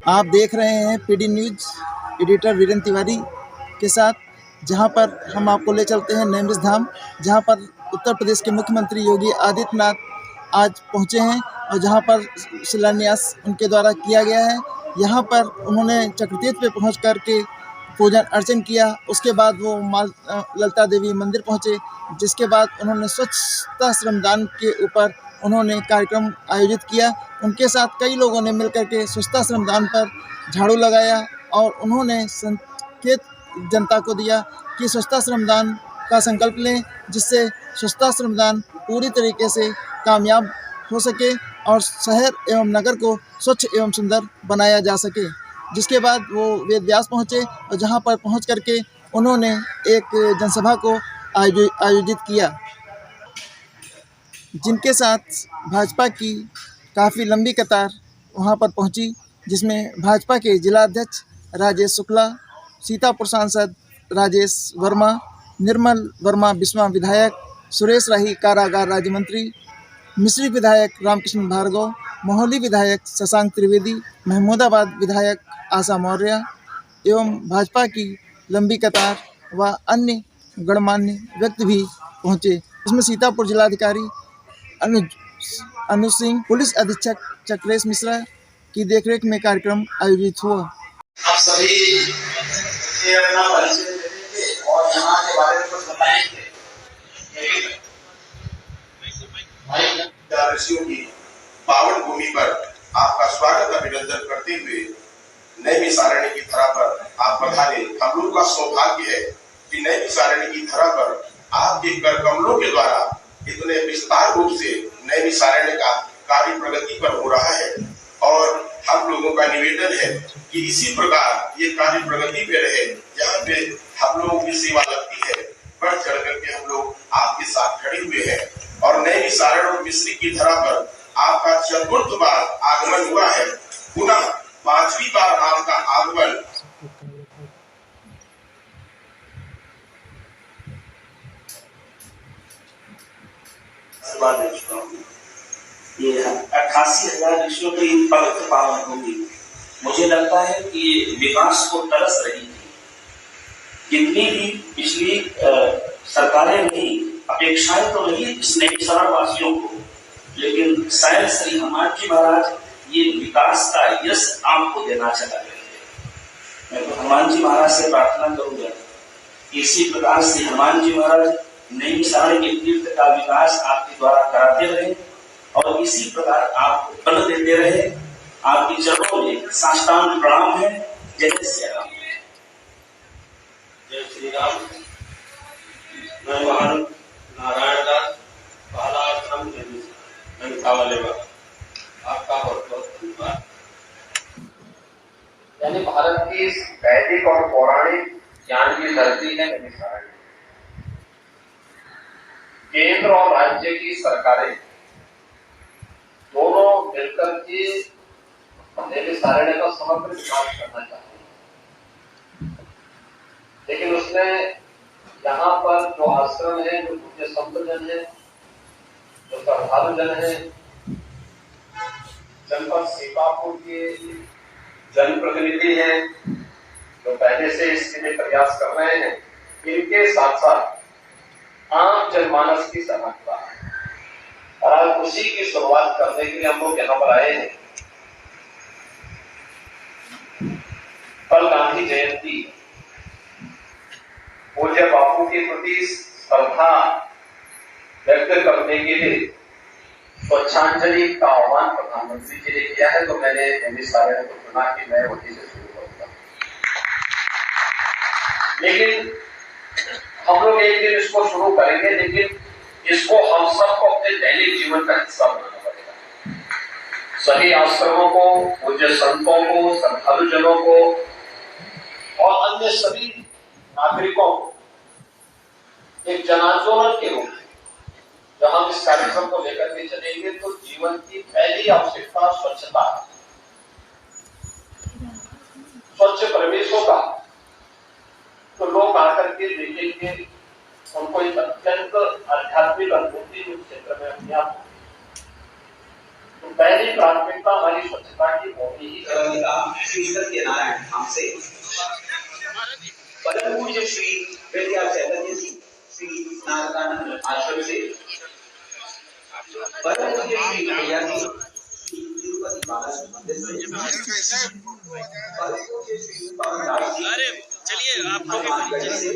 आप देख रहे हैं PD news editor Virendra Tiwari के साथ, जहां पर हम आपको ले चलते हैं नेमिष धाम, जहां पर उत्तर प्रदेश के मुख्यमंत्री योगी आदित्यनाथ आज पहुंचे हैं और जहां पर शिलान्यास उनके द्वारा किया गया है। यहां पर उन्होंने चक्रतीर्थ पे पहुंच कर के पूजन अर्चन किया। उसके बाद वो ललिता देवी मंदिर पहुंचे, जिसके बाद उन्होंने स्वच्छता श्रमदान के ऊपर उन्होंने कार्यक्रम आयोजित किया। उनके साथ कई लोगों ने मिलकर के स्वच्छता श्रमदान पर झाड़ू लगाया और उन्होंने संकेत जनता को दिया कि स्वच्छता श्रमदान का संकल्प लें, जिससे स्वच्छता श्रमदान पूरी तरीके से कामयाब हो सके और शहर एवं नगर को स्वच्छ एवं सुंदर बनाया जा सके। जिसके बाद वो वेद व्यास पहुँचे और जहाँ पर पहुँच करके उन्होंने एक जनसभा को आयोजित किया, जिनके साथ भाजपा की काफ़ी लंबी कतार वहाँ पर पहुँची, जिसमें भाजपा के जिलाध्यक्ष राजेश शुक्ला, सीतापुर सांसद राजेश वर्मा, निर्मल वर्मा बिस्वा विधायक, सुरेश राही कारागार राज्य मंत्री, मिश्री विधायक रामकृष्ण भार्गव, मोहाली विधायक शशांक त्रिवेदी, महमूदाबाद विधायक आशा मौर्य एवं भाजपा की लंबी कतार व अन्य गणमान्य व्यक्ति भी पहुँचे। इसमें सीतापुर जिलाधिकारी अनुज सिंह, पुलिस अधीक्षक चक्रेश मिश्रा की देखरेख में कार्यक्रम आयोजित हुआ। आप सभी ये अपना परिचय देंगे और यहाँ के बारे में कुछ बताएंगे। ऋषियों की पावन भूमि पर आपका स्वागत अभिनंदन करते हुए नैमिषारण्य की धरा पर आप पधारे। हम लोग का सौभाग्य है कि नैमिषारण्य की धरा पर आपके कर कमलों के द्वारा इतने विस्तार रूप से नैमिषारण्य का कार्य प्रगति पर हो रहा है और हम लोगों का निवेदन है कि इसी प्रकार ये कार्य प्रगति पे रहे। जहाँ पे हम लोगों की सेवा लगती है, बढ़ चढ़ करके हम लोग आपके साथ खड़े हुए हैं और नैमिषारण्य और मिश्री की धरा पर आपका चतुर्थ बार आगमन हुआ है। पुनः पांचवी बार आपका आगमन ये 88,000 ऋषियों की पवित्र पावन भूमि, मुझे लगता है कि ये विकास को तरस रही थी। कितनी भी पिछली सरकारें नहीं, अपेक्षाएं तो नहीं इस नैमिषारण्य वासियों को, लेकिन शायद श्री हनुमान जी महाराज ये विकास का यश आपको देना चाहते थे। मैं तो हनुमान जी महाराज से प्रार्थना करूंगा कि इसी प्रकार से हनुमान जी महाराज नैमिषारण्य के तीर्थ का विकास आपके द्वारा कराते रहे और इसी प्रकार आपको बल देते रहे। आपके चरणों में साष्टांग प्रणाम है। जय श्री राम। जय श्री राम। मैं महान नारायण दास बालाश्रम आपका बहुत बहुत धन्यवाद। यानी भारत की वैदिक और पौराणिक ज्ञान की धरती है नैमिषारण्य। केंद्र और राज्य की सरकारें दोनों मिलकर के नैमिषारण्य का समग्र विकास करना चाहती हैं, लेकिन उसमें यहाँ पर जो आश्रम है, जो पूज्य संत जन है, जो श्रद्धालु जन है, जनपद सीतापुर के जनप्रतिनिधि हैं, जो पहले से इसके लिए प्रयास कर रहे हैं, इनके साथ साथ आम जनमानस की सहभागिता है और आज उसी की शुरुआत करने के लिए हम लोग यहाँ पर आए हैं। कल गांधी जयंती, पूज्य बापू के प्रति श्रद्धा व्यक्त करने के लिए स्वच्छांजलि का आह्वान प्रधानमंत्री जी ने किया है, तो मैंने नैमिषारण्य को चुना कि मैं वहीं से शुरू करूंगा। लेकिन हम लोग एक दिन इसको शुरू करेंगे, लेकिन इसको हम सबको अपने दैनिक जीवन का हिस्सा बनाना पड़ेगा। सभी आश्रमों को, पूज्य संतों को, श्रद्धालु जनों को और अन्य सभी नागरिकों को एक जन आंदोलन के रूप में जब हम इस कार्यक्रम को लेकर के चलेंगे, तो जीवन की पहली आवश्यकता स्वच्छता, स्वच्छ परिवेश होगा तो लोग आकर के देखेंगे, उनको एक अत्यंत आध्यात्मिक अनुभूति उस क्षेत्र में अपने आप। तो पहली प्राथमिकता हमारी स्वच्छता। पार्टी होगी ही श्री सत्यनारायण हमसे परम पूज्य श्री विद्या चैतन्य जी श्री नारदानंद आश्रम से परम पूज्य श्री भैया जी श्री तिरुपति बालाजी मंदिर से परम पूज्य श्री पवनदास जी अरे चलिए आप हनुमानगढ़ से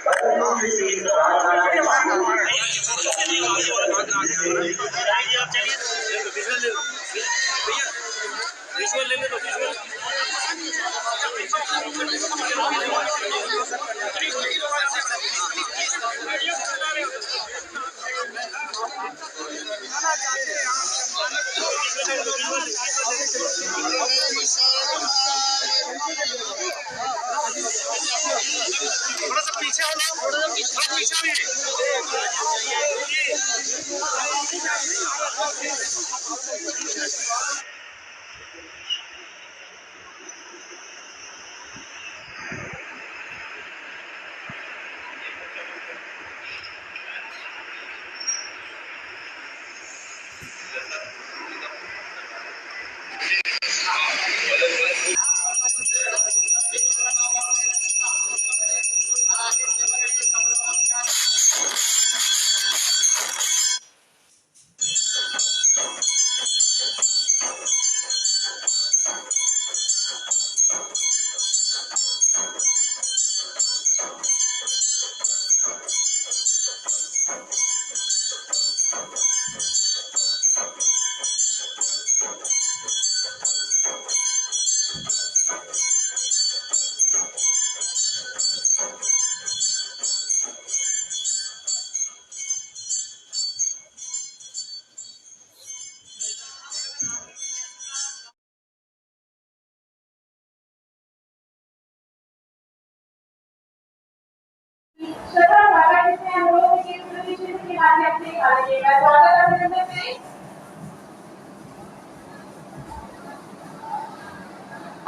परम पूज्य श्री रामचंद्र विजुअल ले लो थोड़ा सा पीछे आओ, थोड़ा सा पीछे भी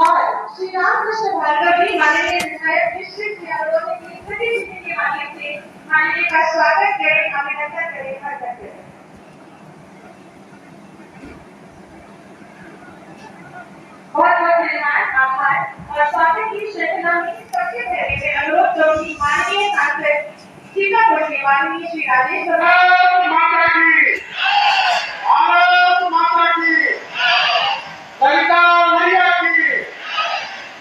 और श्री रामकृष्ण भार्गव जी माननीय विधायक निश्चित के अनुरोध के माध्यम से माननीय का स्वागत करें, अभिनंदन करें, वंदन करें। बहुत बहुत धन्यवाद, आभार। और स्वागत की श्रृंखला में सबसे पहले मैं अनुरोध करूंगी माननीय सांसद सीतापुर के माननीय श्री राजेश माता की भारत माता की ललिता मैया की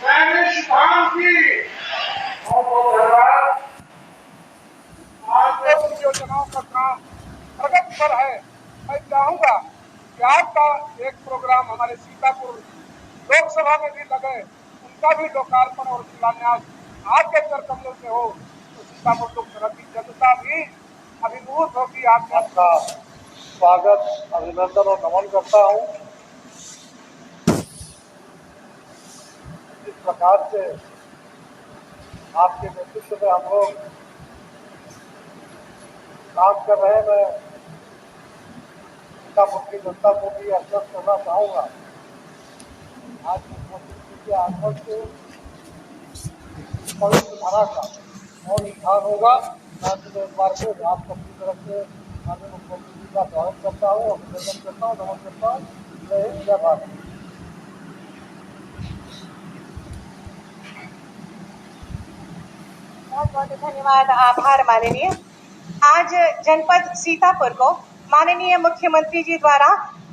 वैनिश धाम की बहुत धन्यवाद। आज योजनाओं का काम प्रगति पर है। मैं चाहूंगा कि आपका एक प्रोग्राम हमारे सीतापुर लोकसभा में भी लगे, उनका भी लोकार्पण और शिलान्यास आपके कर कमलों से हो तो सीतापुर लोकसभा की जनता भी अभिभूत होगी। आपका स्वागत, अभिनंदन और नमन करता हूँ। इस प्रकार से आपके नेतृत्व में हम लोग काम कर रहे हैं। मैं सीतापुर की जनता को भी आश्वस्त करना चाहूँगा। आज मुख्यमंत्री के आगमन से पवित्र धारा का और स्थान होगा। मैं एक बार फिर आप सबकी तरफ से माननीय मुख्यमंत्री जी का स्वागत करता हूँ, अभिनंदन करता हूँ, नमन करता हूँ। जय हिंद, जय भारत। बहुत बहुत धन्यवाद, आभार माननीय। आज जनपद सीतापुर को माननीय मुख्यमंत्री जी द्वारा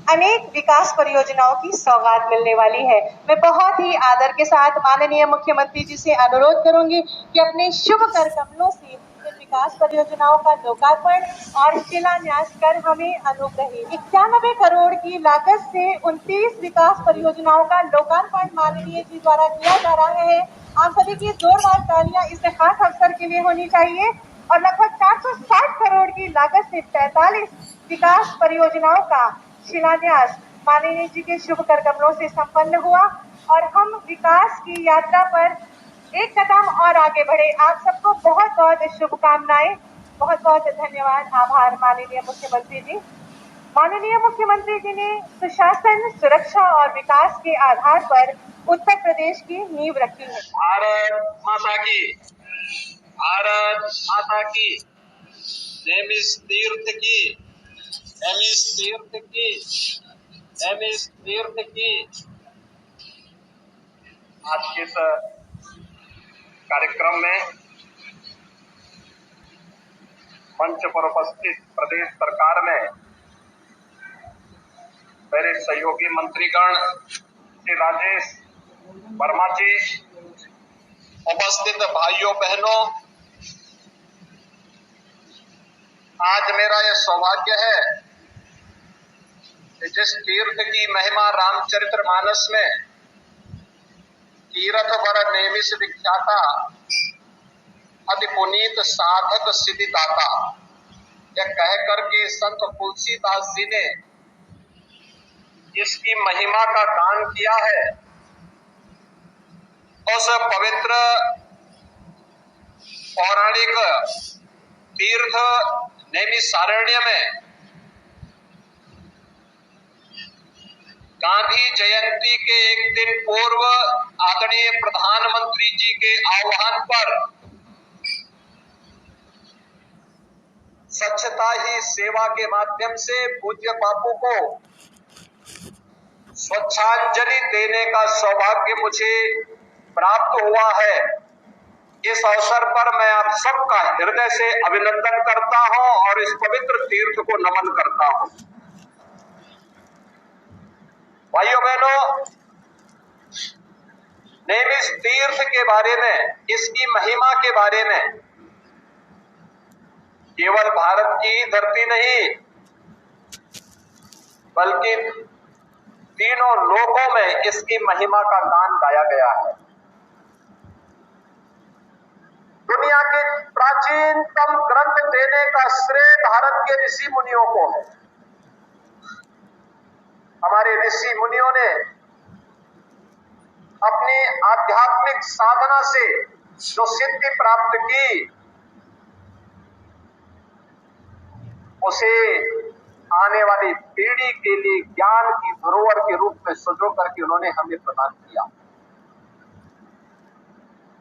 अनेक विकास परियोजनाओं की सौगात मिलने वाली है। मैं बहुत ही आदर के साथ माननीय मुख्यमंत्री जी से अनुरोध करूंगी कि अपने शुभ कर कमलों से इन विकास परियोजनाओं का लोकार्पण और शिलान्यास कर हमें अनुग्रही 91 करोड़ की लागत से 29 विकास परियोजनाओं का लोकार्पण माननीय जी द्वारा किया जा रहा है। आप सभी की जोरदार तालियां इस खास अवसर के लिए होनी चाहिए। और लगभग 460 करोड़ की लागत से 45 विकास परियोजनाओं का शिलान्यास माननीय जी के शुभ कर कमलों से संपन्न हुआ और हम विकास की यात्रा पर एक कदम और आगे बढ़े। आप सबको बहुत बहुत शुभकामनाएं, बहुत बहुत धन्यवाद, आभार माननीय मुख्यमंत्री जी। माननीय मुख्यमंत्री जी ने सुशासन, सुरक्षा और विकास के आधार पर उत्तर प्रदेश की नींव रखी है। भारत माता की, भारत माता की। नेमिष तीर्थ की, नेमिष तीर्थ की, नेमिष तीर्थ की। आज के इस कार्यक्रम में मंच पर उपस्थित प्रदेश सरकार में मेरे सहयोगी मंत्रीगण श्री राजेश वर्मा जी, उपस्थित भाइयों बहनों, आज मेरा यह सौभाग्य है कि जिस तीर्थ की महिमा रामचरितमानस में तीर्थ वर नेमिष विख्याता अति पुनीत साधक सिद्धिदाता, यह कह करके संत तुलसीदास जी ने इसकी महिमा का गान किया है। उस पवित्र पौराणिक तीर्थ नैमिषारण्य में गांधी जयंती के एक दिन पूर्व आदरणीय प्रधानमंत्री जी के आह्वान पर स्वच्छता ही सेवा के माध्यम से पूज्य बापू को स्वच्छांजलि देने का सौभाग्य मुझे प्राप्त हुआ है। इस अवसर पर मैं आप सबका हृदय से अभिनंदन करता हूं और इस पवित्र तीर्थ को नमन करता हूं। भाइयों बहनों, नेमिष तीर्थ के बारे में, इसकी महिमा के बारे में केवल भारत की धरती नहीं बल्कि तीनों लोकों में इसकी महिमा का गान गाया गया है। दुनिया के प्राचीनतम ग्रंथ देने का श्रेय भारत के ऋषि मुनियों को है। हमारे ऋषि मुनियों ने अपनी आध्यात्मिक साधना से जो सिद्धि प्राप्त की, उसे आने वाली पीढ़ी के लिए ज्ञान की धरोहर के रूप में सजो करके उन्होंने हमें प्रदान किया।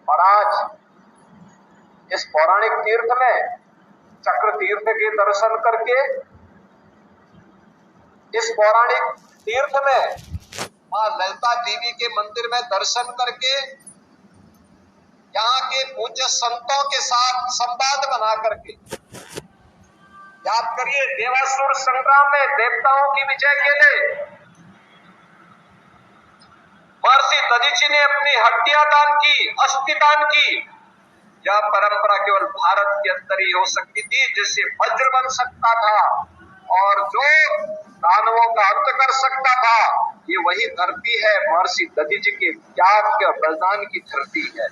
और आज इस पौराणिक तीर्थ में चक्र तीर्थ के दर्शन करके, इस पौराणिक तीर्थ में मां ललिता देवी के मंदिर में दर्शन करके, यहाँ के पूज्य संतों के साथ संवाद बना करके, याद करिए देवासुर संग्राम में देवताओं की विजय के लिए महर्षि दधीचि ने अपनी हड्डियां दान की, अस्थि दान की। यह परंपरा केवल भारत के अंदर ही हो सकती थी, जिससे वज्र बन सकता था और जो दानवों का अंत कर सकता था। ये वही धरती है, महर्षि दधीचि के त्याग के और बलिदान की धरती है।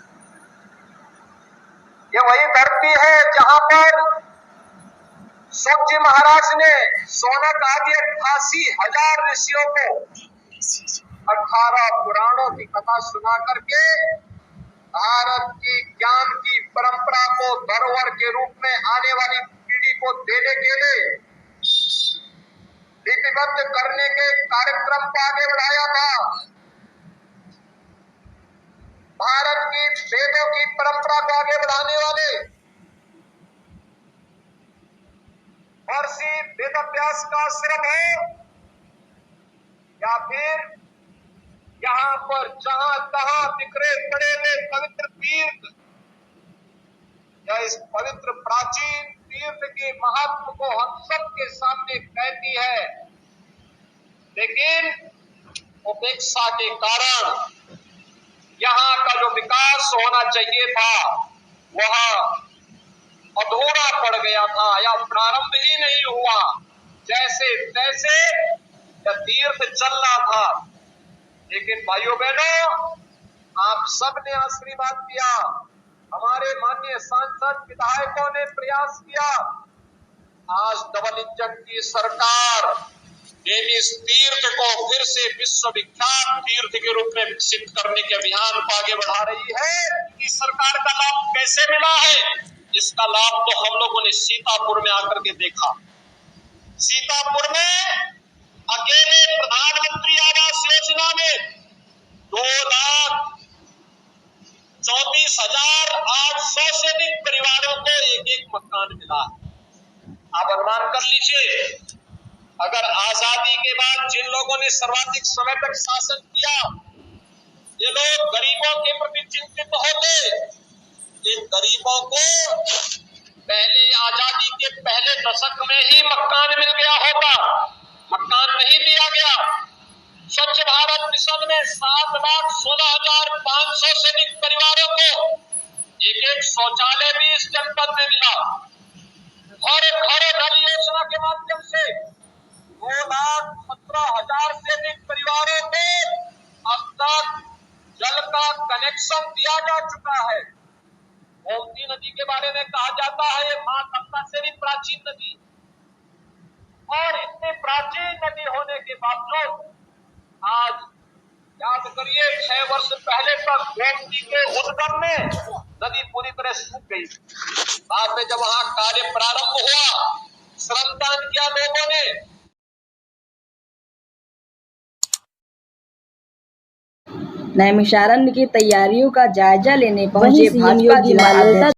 ये वही धरती है जहां पर सूत जी महाराज ने सोनक आदि 88,000 ऋषियों को 18 पुराणों की कथा सुना करके भारत की ज्ञान की परंपरा को धरोहर के रूप में आने वाली पीढ़ी को देने के लिए लिपिबद्ध करने के कार्यक्रम को आगे बढ़ाया था। भारत की वेदों की परंपरा को आगे बढ़ाने वाले महर्षि वेदव्यास का आश्रम है, या फिर यहाँ पर जहां तहां बिखरे पड़े हुए पवित्र तीर्थ, या इस पवित्र प्राचीन तीर्थ के महत्व को हम सबके सामने कहती है। लेकिन उपेक्षा के कारण यहाँ का जो विकास होना चाहिए था वह अधूरा पड़ गया था या प्रारंभ ही नहीं हुआ। जैसे तैसे यह तीर्थ चल रहा था। लेकिन भाइयों बहनों, आप सबने आशीर्वाद दिया, हमारे माननीय सांसद विधायकों ने प्रयास किया। आज डबल इंजन की सरकार नेमिष तीर्थ को फिर से विश्वविख्यात तीर्थ के रूप में विकसित करने के अभियान को आगे बढ़ा रही है। इस सरकार का लाभ कैसे मिला है? इसका लाभ तो हम लोगों ने सीतापुर में आकर के देखा। सीतापुर में अकेले प्रधानमंत्री आवास योजना में 2,34,800 से अधिक परिवारों को एक मकान मिला है। आप अनुमान कर लीजिए, अगर आजादी के बाद जिन लोगों ने सर्वाधिक समय तक शासन किया, ये लोग गरीबों के प्रति चिंतित होते, इन गरीबों को पहले आजादी के पहले दशक में ही मकान मिल गया होगा, मकान नहीं दिया गया। स्वच्छ भारत मिशन में 7,16,500 से अधिक परिवारों को एक शौचालय भी इस जनपद में मिला। और घर नल योजना के माध्यम से 2,17,000 से अधिक परिवारों को अब तक जल का कनेक्शन दिया जा चुका है। गोमती नदी के बारे में कहा जाता है ये मां गंगा से भी प्राचीन नदी, और इतने प्राचीन नदी होने के बावजूद आज याद करिए 6 वर्ष पहले तक गोमती के उद्गम में नदी पूरी तरह सूख गई। बाद में जब वहां कार्य प्रारंभ हुआ, श्रमदान किया लोगों ने, नैमिषारण्य की तैयारियों का जायजा लेने पहुंचे भाजपा जिला अध्यक्ष